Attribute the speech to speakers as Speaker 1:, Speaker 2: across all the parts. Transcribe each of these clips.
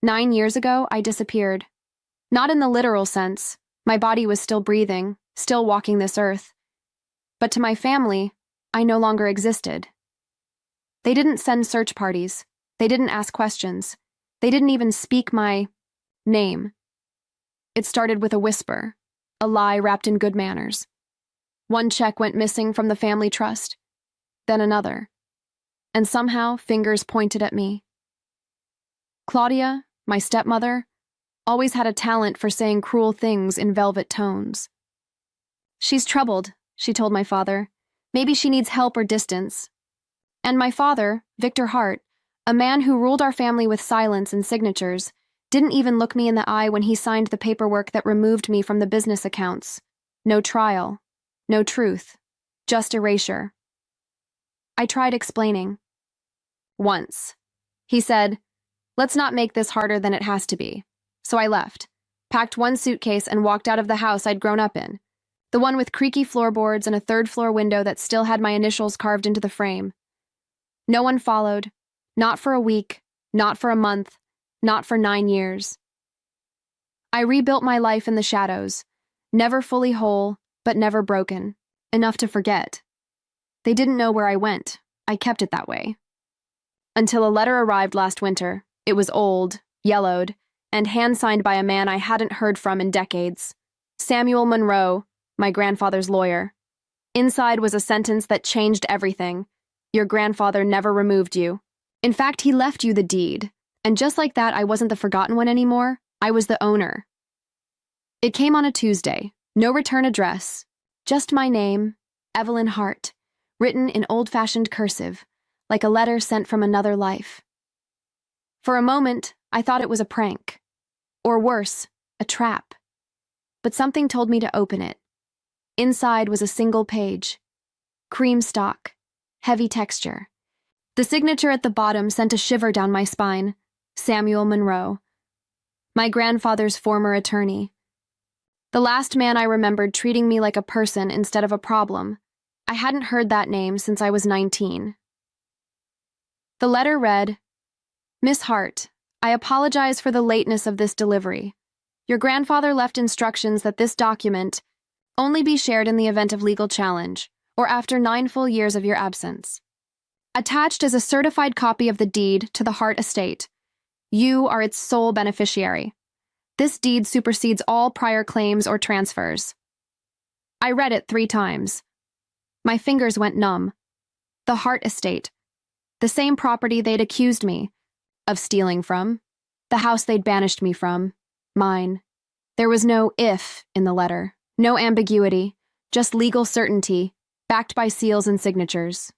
Speaker 1: 9 years ago, I disappeared. Not in the literal sense. My body was still breathing, still walking this earth. But to my family, I no longer existed. They didn't send search parties. They didn't ask questions. They didn't even speak my name. It started with a whisper, a lie wrapped in good manners. One check went missing from the family trust, then another. And somehow, fingers pointed at me. Claudia, my stepmother, always had a talent for saying cruel things in velvet tones. "She's troubled," she told my father. "Maybe she needs help or distance." And my father, Victor Hart, a man who ruled our family with silence and signatures, didn't even look me in the eye when he signed the paperwork that removed me from the business accounts. No trial, no truth, just erasure. I tried explaining. Once. He said, "Let's not make this harder than it has to be." So I left, packed one suitcase and walked out of the house I'd grown up in, the one with creaky floorboards and a third-floor window that still had my initials carved into the frame. No one followed, not for a week, not for a month, not for 9 years. I rebuilt my life in the shadows, never fully whole, but never broken, enough to forget. They didn't know where I went. I kept it that way. Until a letter arrived last winter. It was old, yellowed, and hand-signed by a man I hadn't heard from in decades. Samuel Monroe, my grandfather's lawyer. Inside was a sentence that changed everything. Your grandfather never removed you. In fact, he left you the deed. And just like that, I wasn't the forgotten one anymore. I was the owner. It came on a Tuesday. No return address. Just my name, Evelyn Hart, written in old-fashioned cursive, like a letter sent from another life. For a moment, I thought it was a prank. Or worse, a trap. But something told me to open it. Inside was a single page. Cream stock. Heavy texture. The signature at the bottom sent a shiver down my spine. Samuel Monroe. My grandfather's former attorney. The last man I remembered treating me like a person instead of a problem. I hadn't heard that name since I was 19. The letter read, "Miss Hart, I apologize for the lateness of this delivery. Your grandfather left instructions that this document only be shared in the event of legal challenge, or after 9 full years of your absence. Attached is a certified copy of the deed to the Hart estate. You are its sole beneficiary. This deed supersedes all prior claims or transfers." I read it 3 times. My fingers went numb. The Hart estate. The same property they'd accused me of stealing from. The house they'd banished me from. Mine. There was no if in the letter. No ambiguity. Just legal certainty, backed by seals and signatures.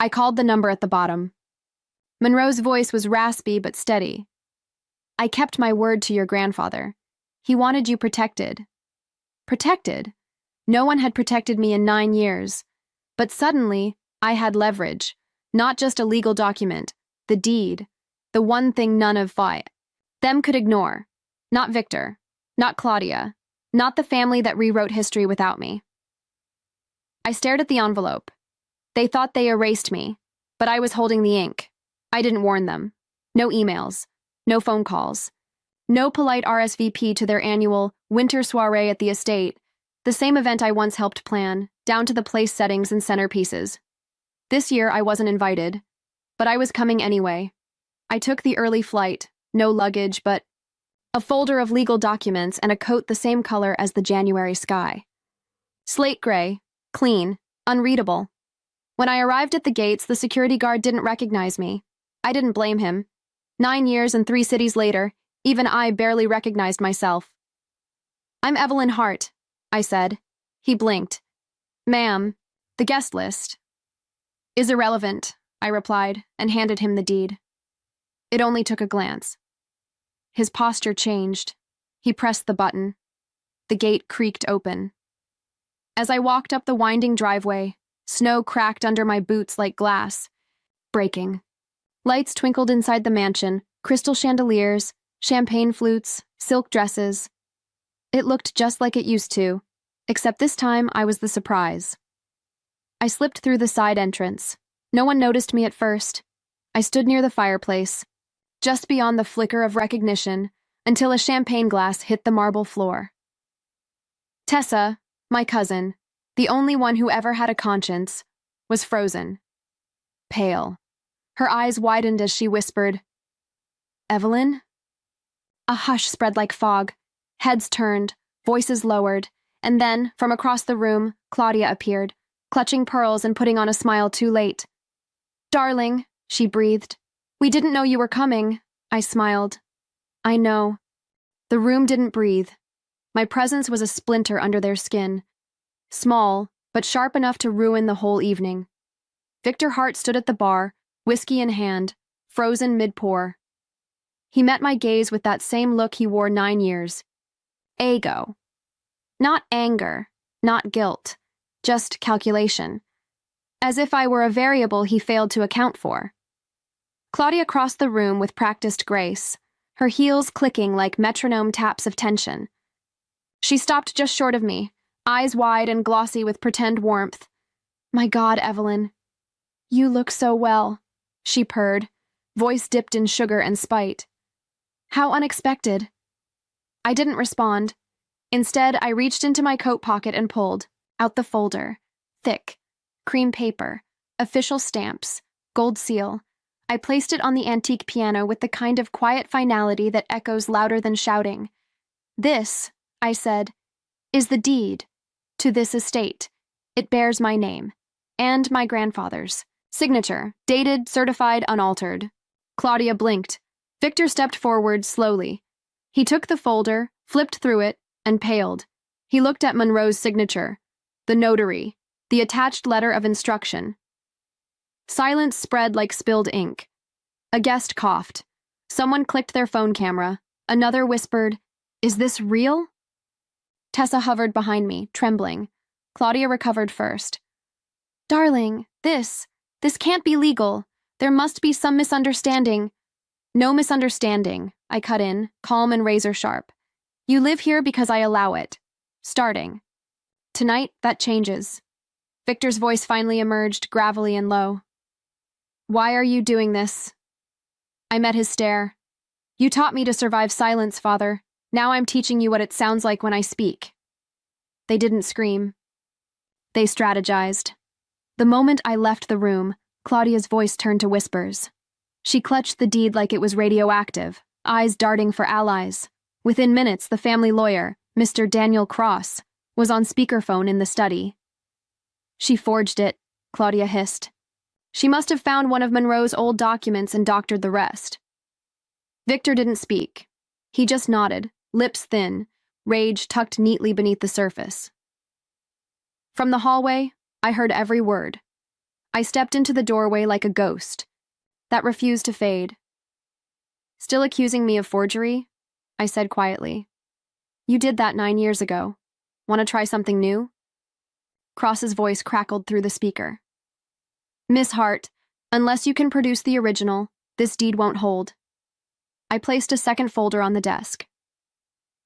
Speaker 1: I called the number at the bottom. Monroe's voice was raspy but steady. "I kept my word to your grandfather. He wanted you protected." Protected? No one had protected me in 9 years. But suddenly, I had leverage. Not just a legal document. The deed. The one thing none of them could ignore. Not Victor. Not Claudia. Not the family that rewrote history without me. I stared at the envelope. They thought they erased me, but I was holding the ink. I didn't warn them. No emails. No phone calls. No polite RSVP to their annual winter soiree at the estate, the same event I once helped plan, down to the place settings and centerpieces. This year I wasn't invited, but I was coming anyway. I took the early flight, no luggage, but a folder of legal documents and a coat the same color as the January sky. Slate gray, clean, unreadable. When I arrived at the gates, the security guard didn't recognize me. I didn't blame him. 9 years and 3 cities later, even I barely recognized myself. "I'm Evelyn Hart," I said. He blinked. "Ma'am, the guest list is irrelevant," I replied, and handed him the deed. It only took a glance. His posture changed. He pressed the button. The gate creaked open. As I walked up the winding driveway, snow cracked under my boots like glass, breaking. Lights twinkled inside the mansion, crystal chandeliers, champagne flutes, silk dresses. It looked just like it used to, except this time I was the surprise. I slipped through the side entrance. No one noticed me at first. I stood near the fireplace. just beyond the flicker of recognition, until a champagne glass hit the marble floor. Tessa, my cousin, the only one who ever had a conscience, was frozen. Pale. Her eyes widened as she whispered, "Evelyn?" A hush spread like fog. Heads turned, voices lowered, and then, from across the room, Claudia appeared, clutching pearls and putting on a smile too late. "Darling," she breathed. "We didn't know you were coming." I smiled. "I know." The room didn't breathe. My presence was a splinter under their skin. Small, but sharp enough to ruin the whole evening. Victor Hart stood at the bar, whiskey in hand, frozen mid-pour. He met my gaze with that same look he wore 9 years. Ego. Not anger, not guilt, just calculation. As if I were a variable he failed to account for. Claudia crossed the room with practiced grace, her heels clicking like metronome taps of tension. She stopped just short of me, eyes wide and glossy with pretend warmth. "My God, Evelyn. You look so well," she purred, voice dipped in sugar and spite. "How unexpected." I didn't respond. Instead, I reached into my coat pocket and pulled out the folder. Thick, cream paper, official stamps, gold seal. I placed it on the antique piano with the kind of quiet finality that echoes louder than shouting. "This," I said, "is the deed to this estate. It bears my name, and my grandfather's. Signature, dated, certified, unaltered." Claudia blinked. Victor stepped forward slowly. He took the folder, flipped through it, and paled. He looked at Monroe's signature, the notary, the attached letter of instruction. Silence spread like spilled ink. A guest coughed. Someone clicked their phone camera. Another whispered, "Is this real?" Tessa hovered behind me, trembling. Claudia recovered first. "Darling, this can't be legal. There must be some misunderstanding." "No misunderstanding," I cut in, calm and razor sharp. "You live here because I allow it. Starting. Tonight, that changes." Victor's voice finally emerged, gravelly and low. "Why are you doing this?" I met his stare. "You taught me to survive silence, Father. Now I'm teaching you what it sounds like when I speak." They didn't scream. They strategized. The moment I left the room, Claudia's voice turned to whispers. She clutched the deed like it was radioactive, eyes darting for allies. Within minutes, the family lawyer, Mr. Daniel Cross, was on speakerphone in the study. "She forged it," Claudia hissed. "She must have found one of Monroe's old documents and doctored the rest." Victor didn't speak. He just nodded, lips thin, rage tucked neatly beneath the surface. From the hallway, I heard every word. I stepped into the doorway like a ghost that refused to fade. "Still accusing me of forgery?" I said quietly. "You did that 9 years ago. Want to try something new?" Cross's voice crackled through the speaker. "Miss Hart, unless you can produce the original, this deed won't hold." I placed a second folder on the desk.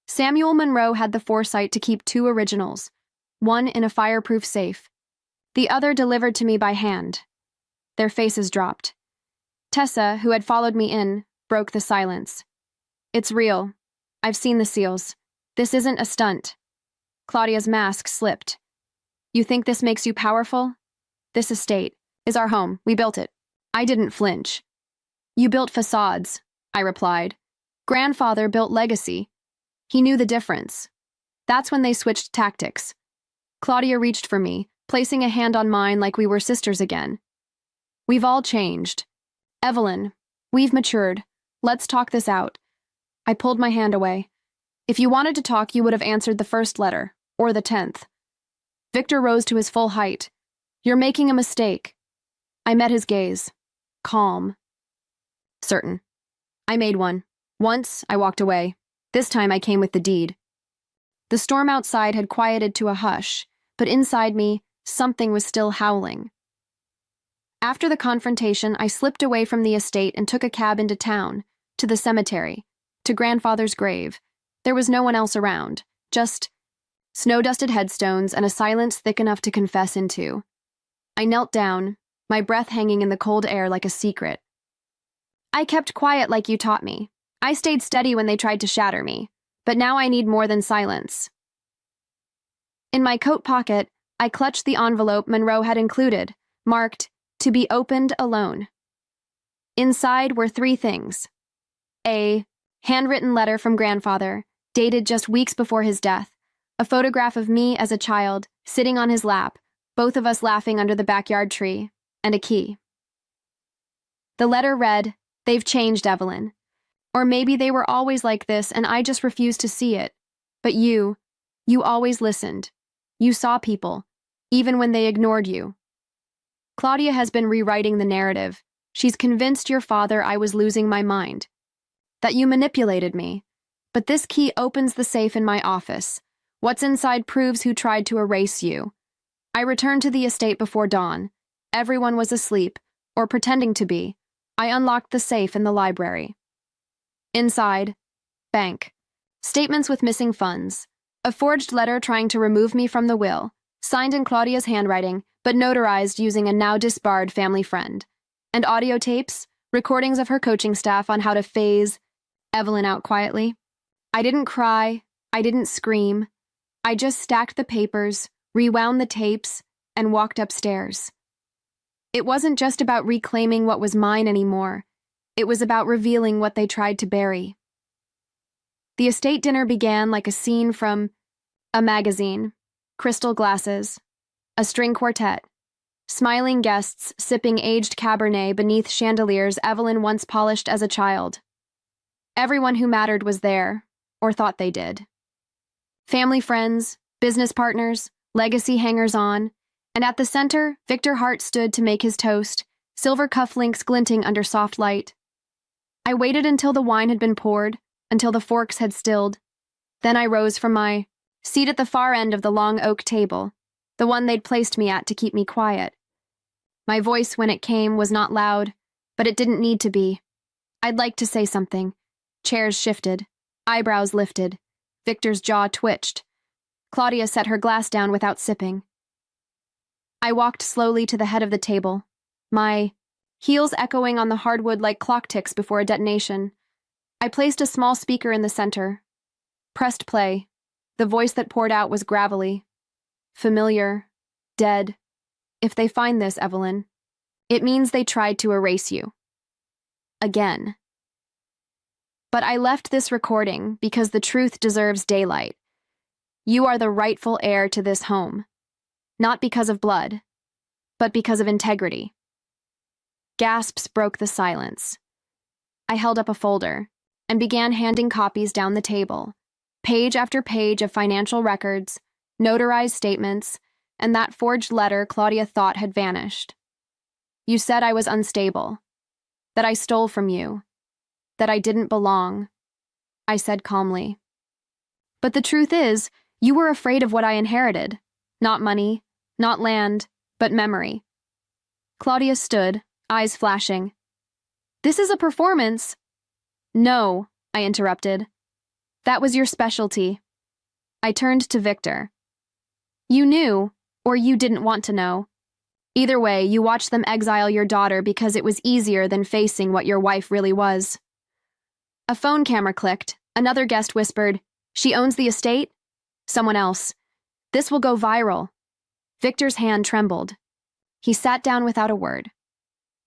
Speaker 1: Samuel Monroe had the foresight to keep 2 originals, one in a fireproof safe, the other delivered to me by hand. Their faces dropped. Tessa, who had followed me in, broke the silence. "It's real. I've seen the seals. This isn't a stunt." Claudia's mask slipped. "You think this makes you powerful? This estate is our home. We built it." I didn't flinch. "You built facades," I replied. "Grandfather built legacy." He knew the difference. That's when they switched tactics. Claudia reached for me, placing a hand on mine like we were sisters again. "We've all changed. Evelyn, we've matured. Let's talk this out." I pulled my hand away. "If you wanted to talk, you would have answered the first letter, or the 10th. Victor rose to his full height. "You're making a mistake." I met his gaze. Calm. "Certain. I made one. Once, I walked away. This time I came with the deed." The storm outside had quieted to a hush, but inside me, something was still howling. After the confrontation, I slipped away from the estate and took a cab into town, to the cemetery, to Grandfather's grave. There was no one else around, just snow-dusted headstones and a silence thick enough to confess into. I knelt down, my breath hanging in the cold air like a secret. I kept quiet like you taught me. I stayed steady when they tried to shatter me. But now I need more than silence. In my coat pocket, I clutched the envelope Monroe had included, marked, "To be opened alone." Inside were three things. A handwritten letter from grandfather, dated just weeks before his death, a photograph of me as a child, sitting on his lap, both of us laughing under the backyard tree, and a key. The letter read, "They've changed, Evelyn. Or maybe they were always like this and I just refused to see it. But you always listened. You saw people, even when they ignored you. Claudia has been rewriting the narrative. She's convinced your father I was losing my mind, that you manipulated me. But this key opens the safe in my office. What's inside proves who tried to erase you. I returned to the estate before dawn. Everyone was asleep, or pretending to be. I unlocked the safe in the library. Inside, bank. Statements with missing funds. A forged letter trying to remove me from the will, signed in Claudia's handwriting, but notarized using a now disbarred family friend. And audio tapes, recordings of her coaching staff on how to phase Evelyn out quietly. I didn't cry. I didn't scream. I just stacked the papers, rewound the tapes, and walked upstairs. It wasn't just about reclaiming what was mine anymore. It was about revealing what they tried to bury. The estate dinner began like a scene from a magazine. Crystal glasses, a string quartet, smiling guests sipping aged Cabernet beneath chandeliers Evelyn once polished as a child. Everyone who mattered was there, or thought they did. Family friends, business partners, legacy hangers-on, and at the center, Victor Hart stood to make his toast, silver cufflinks glinting under soft light. I waited until the wine had been poured, until the forks had stilled. Then I rose from my seat at the far end of the long oak table, the one they'd placed me at to keep me quiet. My voice, when it came, was not loud, but it didn't need to be. I'd like to say something. Chairs shifted, eyebrows lifted. Victor's jaw twitched. Claudia set her glass down without sipping. I walked slowly to the head of the table, my heels echoing on the hardwood like clock ticks before a detonation. I placed a small speaker in the center, pressed play. The voice that poured out was gravelly, familiar, dead. If they find this, Evelyn, it means they tried to erase you. Again. But I left this recording because the truth deserves daylight. You are the rightful heir to this home, not because of blood, but because of integrity. Gasps broke the silence. I held up a folder and began handing copies down the table, page after page of financial records, notarized statements, and that forged letter Claudia thought had vanished. You said I was unstable, that I stole from you, that I didn't belong, I said calmly. But the truth is, you were afraid of what I inherited. Not money, not land, but memory. Claudia stood, eyes flashing. This is a performance. No, I interrupted. That was your specialty. I turned to Victor. You knew, or you didn't want to know. Either way, you watched them exile your daughter because it was easier than facing what your wife really was. A phone camera clicked. Another guest whispered, "She owns the estate?" Someone else. "This will go viral." Victor's hand trembled. He sat down without a word.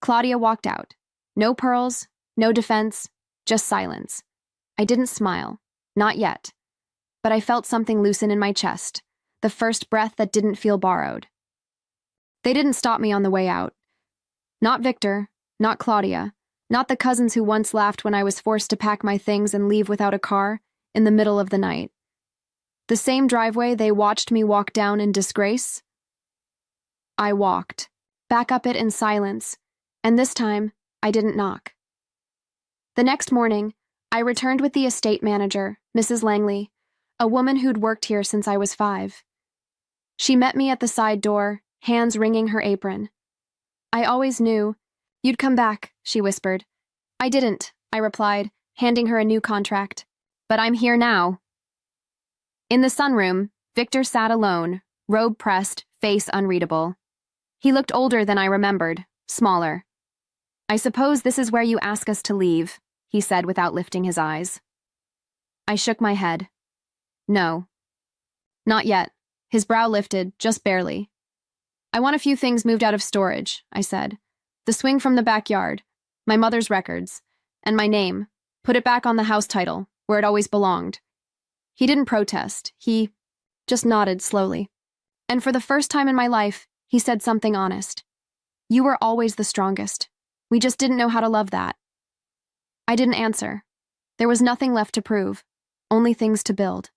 Speaker 1: Claudia walked out. No pearls, no defense, just silence. I didn't smile. Not yet. But I felt something loosen in my chest, the first breath that didn't feel borrowed. They didn't stop me on the way out. Not Victor, not Claudia, not the cousins who once laughed when I was forced to pack my things and leave without a car in the middle of the night. The same driveway they watched me walk down in disgrace. I walked, back up it in silence, and this time, I didn't knock. The next morning, I returned with the estate manager, Mrs. Langley, a woman who'd worked here since I was 5. She met me at the side door, hands wringing her apron. I always knew. You'd come back, she whispered. I didn't, I replied, handing her a new contract. But I'm here now. In the sunroom, Victor sat alone, robe pressed, face unreadable. He looked older than I remembered, smaller. I suppose this is where you ask us to leave, he said without lifting his eyes. I shook my head. No. Not yet. His brow lifted, just barely. I want a few things moved out of storage, I said. The swing from the backyard, my mother's records, and my name. Put it back on the house title, where it always belonged. He didn't protest. He just nodded slowly. And for the first time in my life, he said something honest. You were always the strongest. We just didn't know how to love that. I didn't answer. There was nothing left to prove, only things to build.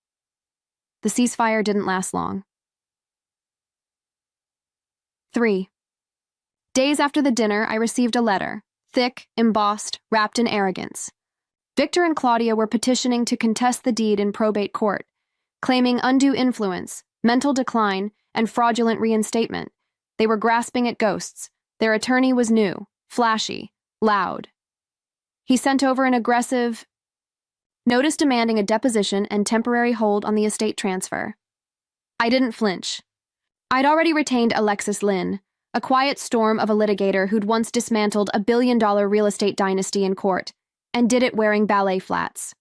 Speaker 1: The ceasefire didn't last long. 3. Days after the dinner, I received a letter, thick, embossed, wrapped in arrogance. Victor and Claudia were petitioning to contest the deed in probate court, claiming undue influence, mental decline, and fraudulent reinstatement. They were grasping at ghosts. Their attorney was new, flashy, loud. He sent over an aggressive notice demanding a deposition and temporary hold on the estate transfer. I didn't flinch. I'd already retained Alexis Lynn, a quiet storm of a litigator who'd once dismantled a billion-dollar real estate dynasty in court, and did it wearing ballet flats.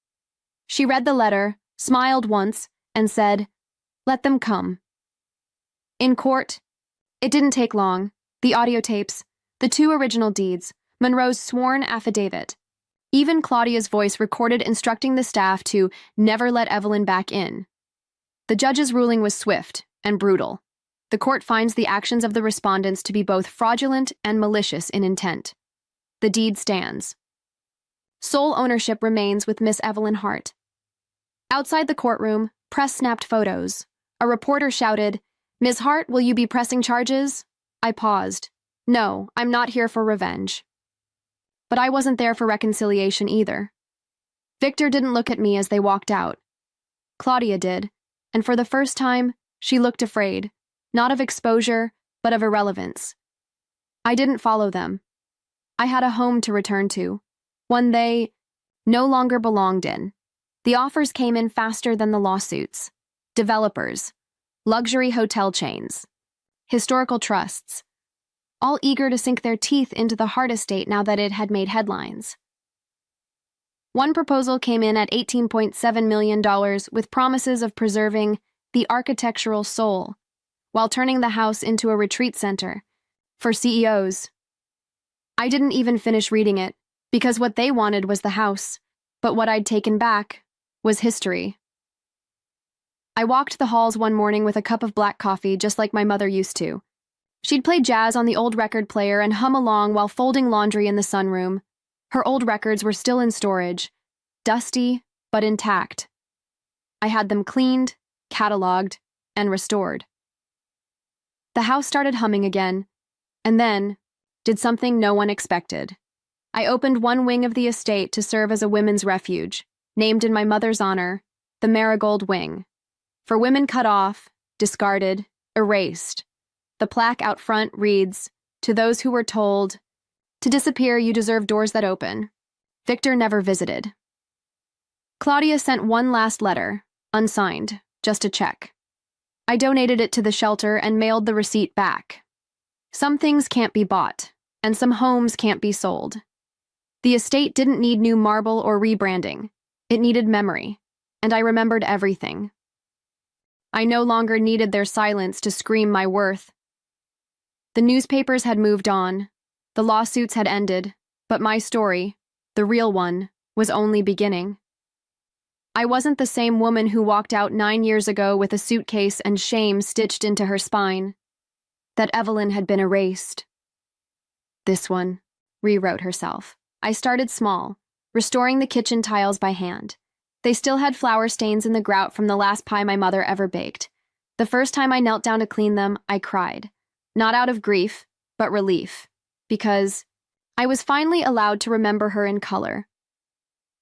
Speaker 1: She read the letter, smiled once, and said, "Let them come." In court, it didn't take long. The audio tapes, the 2 original deeds, Monroe's sworn affidavit. Even Claudia's voice recorded instructing the staff to never let Evelyn back in. The judge's ruling was swift and brutal. The court finds the actions of the respondents to be both fraudulent and malicious in intent. The deed stands. Sole ownership remains with Miss Evelyn Hart. Outside the courtroom, press snapped photos. A reporter shouted, "Ms. Hart, will you be pressing charges?" I paused. No, I'm not here for revenge. But I wasn't there for reconciliation either. Victor didn't look at me as they walked out. Claudia did, and for the first time, she looked afraid, not of exposure, but of irrelevance. I didn't follow them. I had a home to return to, one they no longer belonged in. The offers came in faster than the lawsuits. Developers, luxury hotel chains, historical trusts, all eager to sink their teeth into the Hart estate now that it had made headlines. One proposal came in at $18.7 million with promises of preserving the architectural soul while turning the house into a retreat center for CEOs. I didn't even finish reading it because what they wanted was the house, but what I'd taken back was history. I walked the halls one morning with a cup of black coffee just like my mother used to. She'd play jazz on the old record player and hum along while folding laundry in the sunroom. Her old records were still in storage, dusty but intact. I had them cleaned, cataloged, and restored. The house started humming again, and then did something no one expected. I opened one wing of the estate to serve as a women's refuge, named in my mother's honor, the Marigold Wing. For women cut off, discarded, erased. The plaque out front reads, "To those who were told, to disappear you deserve doors that open." Victor never visited. Claudia sent one last letter, unsigned, just a check. I donated it to the shelter and mailed the receipt back. Some things can't be bought, and some homes can't be sold. The estate didn't need new marble or rebranding. It needed memory, and I remembered everything. I no longer needed their silence to scream my worth. The newspapers had moved on, the lawsuits had ended, but my story, the real one, was only beginning. I wasn't the same woman who walked out 9 years ago with a suitcase and shame stitched into her spine. That Evelyn had been erased. This one rewrote herself. I started small, restoring the kitchen tiles by hand. They still had flour stains in the grout from the last pie my mother ever baked. The first time I knelt down to clean them, I cried. Not out of grief, but relief, because I was finally allowed to remember her in color.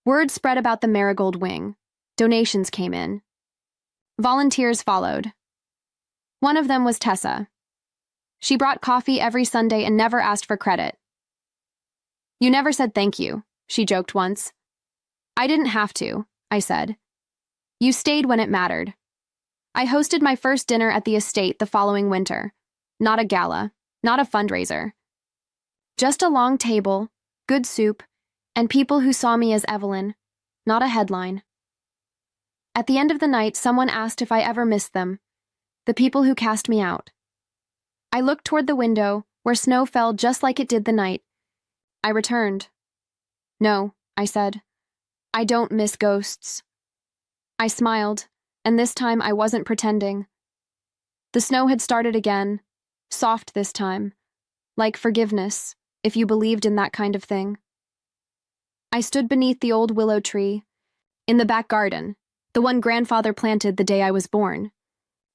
Speaker 1: Word spread about the Marigold Wing. Donations came in. Volunteers followed. One of them was Tessa. She brought coffee every Sunday and never asked for credit. "You never said thank you," she joked once. "I didn't have to," I said. "You stayed when it mattered." I hosted my first dinner at the estate the following winter. Not a gala, not a fundraiser. Just a long table, good soup, and people who saw me as Evelyn, not a headline. At the end of the night, someone asked if I ever missed them, the people who cast me out. I looked toward the window, where snow fell just like it did the night. I returned. No, I said. I don't miss ghosts. I smiled, and this time I wasn't pretending. The snow had started again, soft this time, like forgiveness, if you believed in that kind of thing. I stood beneath the old willow tree, in the back garden, the one grandfather planted the day I was born.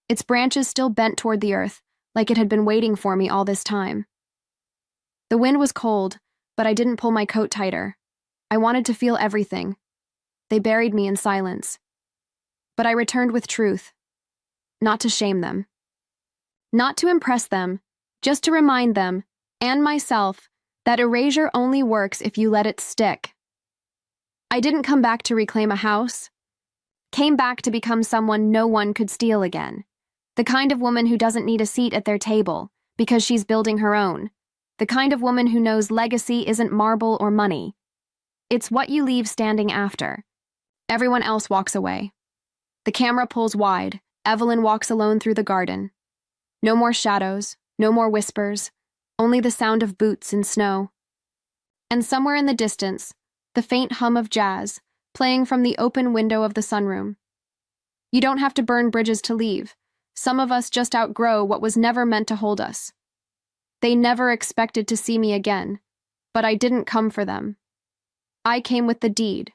Speaker 1: Its branches still bent toward the earth, like it had been waiting for me all this time. The wind was cold, but I didn't pull my coat tighter. I wanted to feel everything. They buried me in silence. But I returned with truth, not to shame them. Not to impress them, just to remind them, and myself, that erasure only works if you let it stick. I didn't come back to reclaim a house. Came back to become someone no one could steal again. The kind of woman who doesn't need a seat at their table because she's building her own. The kind of woman who knows legacy isn't marble or money. It's what you leave standing after. Everyone else walks away. The camera pulls wide. Evelyn walks alone through the garden. No more shadows, no more whispers, only the sound of boots in snow. And somewhere in the distance, the faint hum of jazz, playing from the open window of the sunroom. You don't have to burn bridges to leave. Some of us just outgrow what was never meant to hold us. They never expected to see me again, but I didn't come for them. I came with the deed,